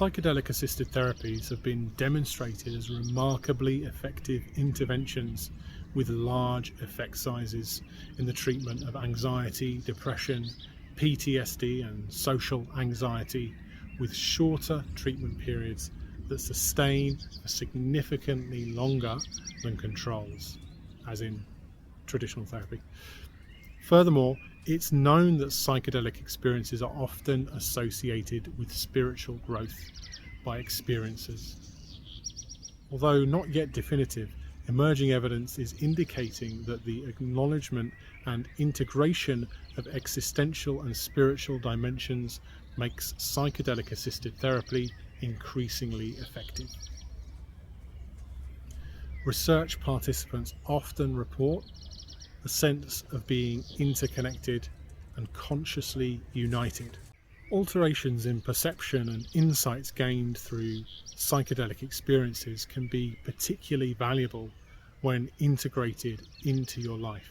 Psychedelic-assisted therapies have been demonstrated as remarkably effective interventions with large effect sizes in the treatment of anxiety, depression, PTSD and social anxiety, with shorter treatment periods that sustain for significantly longer than controls, as in traditional therapy. Furthermore, it's known that psychedelic experiences are often associated with spiritual growth by experiencers. Although not yet definitive, emerging evidence is indicating that the acknowledgement and integration of existential and spiritual dimensions makes psychedelic-assisted therapy increasingly effective. Research participants often report a sense of being interconnected and consciously united. Alterations in perception and insights gained through psychedelic experiences can be particularly valuable when integrated into your life.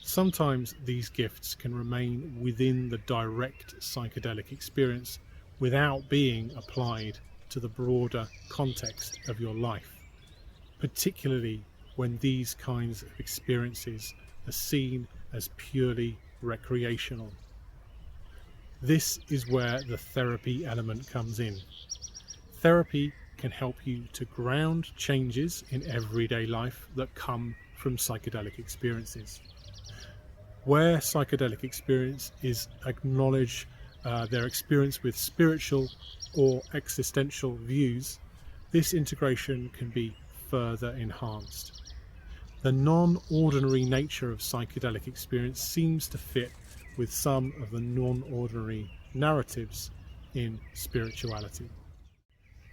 Sometimes these gifts can remain within the direct psychedelic experience without being applied to the broader context of your life, particularly when these kinds of experiences are seen as purely recreational. This is where the therapy element comes in. Therapy can help you to ground changes in everyday life that come from psychedelic experiences. Where psychedelic experience is acknowledge their experience with spiritual or existential views, this integration can be further enhanced. The non-ordinary nature of psychedelic experience seems to fit with some of the non-ordinary narratives in spirituality.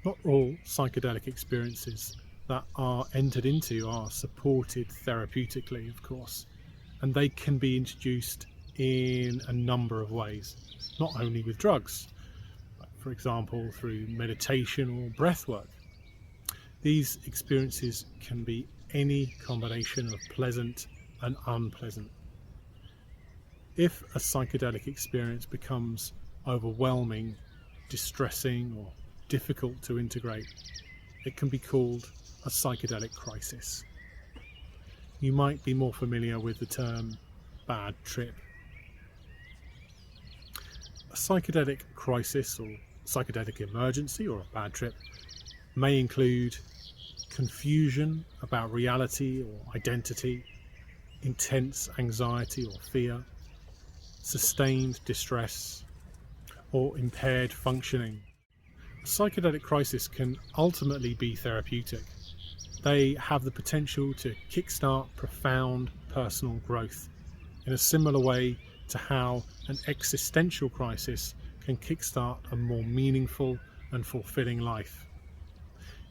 Not all psychedelic experiences that are entered into are supported therapeutically, of course, and they can be introduced in a number of ways, not only with drugs, but for example through meditation or breath work. These experiences can be any combination of pleasant and unpleasant. If a psychedelic experience becomes overwhelming, distressing, or difficult to integrate, it can be called a psychedelic crisis. You might be more familiar with the term bad trip. A psychedelic crisis or psychedelic emergency or a bad trip may include confusion about reality or identity, intense anxiety or fear, sustained distress, or impaired functioning. A psychedelic crisis can ultimately be therapeutic. They have the potential to kickstart profound personal growth in a similar way to how an existential crisis can kickstart a more meaningful and fulfilling life.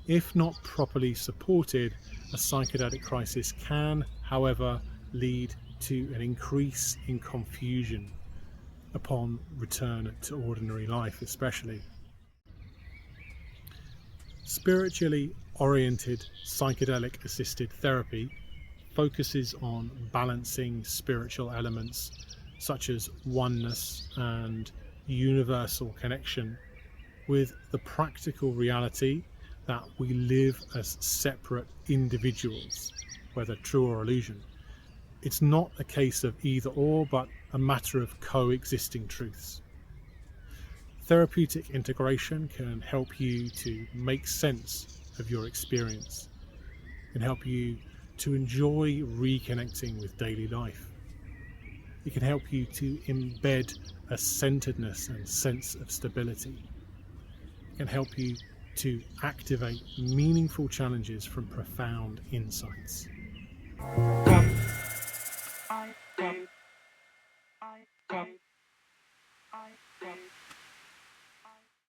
If not properly supported, a psychedelic crisis can, however, lead to an increase in confusion upon return to ordinary life, especially. Spiritually oriented psychedelic-assisted therapy focuses on balancing spiritual elements such as oneness and universal connection with the practical reality that we live as separate individuals, whether true or illusion. It's not a case of either or, but a matter of coexisting truths. Therapeutic integration can help you to make sense of your experience, can help you to enjoy reconnecting with daily life. It can help you to embed a centeredness and sense of stability. It can help you to activate meaningful challenges from profound insights.